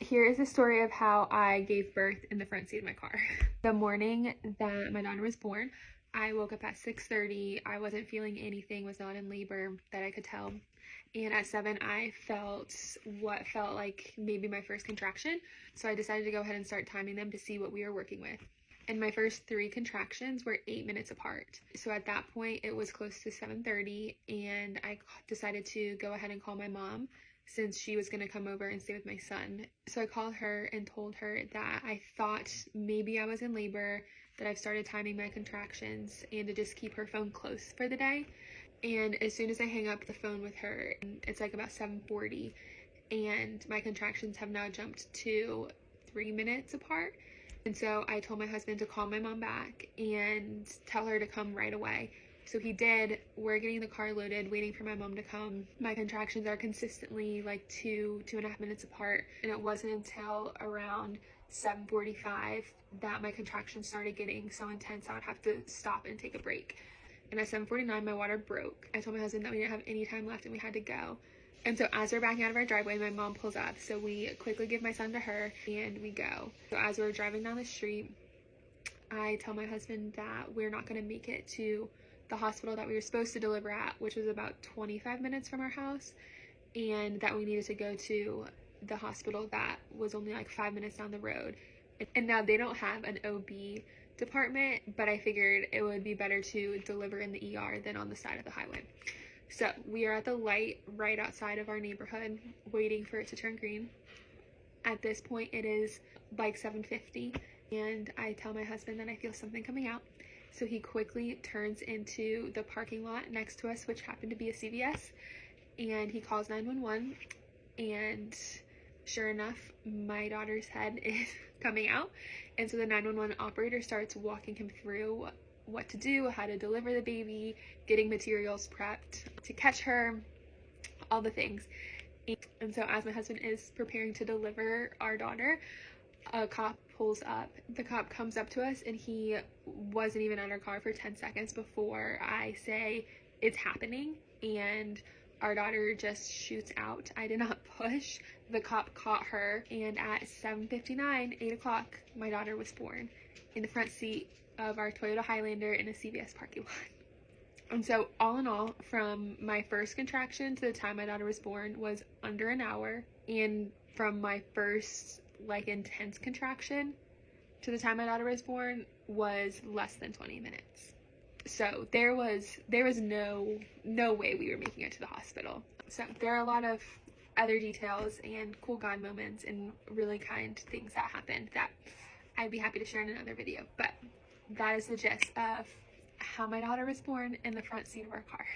Here is the story of how I gave birth in the front seat of my car. The morning that my daughter was born, I woke up at 6:30. I wasn't feeling anything, was not in labor that I could tell. And at 7, I felt what felt like maybe my first contraction. So I decided to go ahead and start timing them to see what we were working with. And my first 3 contractions were 8 minutes apart. So at that point, it was close to 7:30, and I decided to go ahead and call my mom since she was going to come over and stay with my son. So I called her and told her that I thought maybe I was in labor, that I've started timing my contractions, and to just keep her phone close for the day. And as soon as I hang up the phone with her, it's like about 7:40, and my contractions have now jumped to 3 minutes apart. And so I told my husband to call my mom back and tell her to come right away. So he did. We're getting the car loaded, waiting for my mom to come. My contractions are consistently like 2.5 minutes apart. And it wasn't until around 7:45 that my contractions started getting so intense I would have to stop and take a break. And at 7:49, my water broke. I told my husband that we didn't have any time left and we had to go. And so as we're backing out of our driveway, my mom pulls up. So we quickly give my son to her and we go. So as we're driving down the street, I tell my husband that we're not going to make it to the hospital that we were supposed to deliver at, which was about 25 minutes from our house, and that we needed to go to the hospital that was only like 5 minutes down the road. And now they don't have an OB department, but I figured it would be better to deliver in the ER than on the side of the highway. So we are at the light right outside of our neighborhood, waiting for it to turn green. At this point, it is like 7:50, and I tell my husband that I feel something coming out. So he quickly turns into the parking lot next to us, which happened to be a CVS, and he calls 911, and sure enough, my daughter's head is coming out. And so the 911 operator starts walking him through what to do, how to deliver the baby, getting materials prepped to catch her, all the things. And so as my husband is preparing to deliver our daughter, a cop pulls up. The cop comes up to us, and he wasn't even in our car for 10 seconds before I say it's happening, and our daughter just shoots out. I did not push. The cop caught her, and at 7:59, 8 o'clock, my daughter was born in the front seat of our Toyota Highlander in a CVS parking lot. And so all in all, from my first contraction to the time my daughter was born was under an hour, and from my first like intense contraction to the time my daughter was born was less than 20 minutes. So there was no way we were making it to the hospital. So there are a lot of other details and cool God moments and really kind things that happened that I'd be happy to share in another video. But that is the gist of how my daughter was born in the front seat of our car.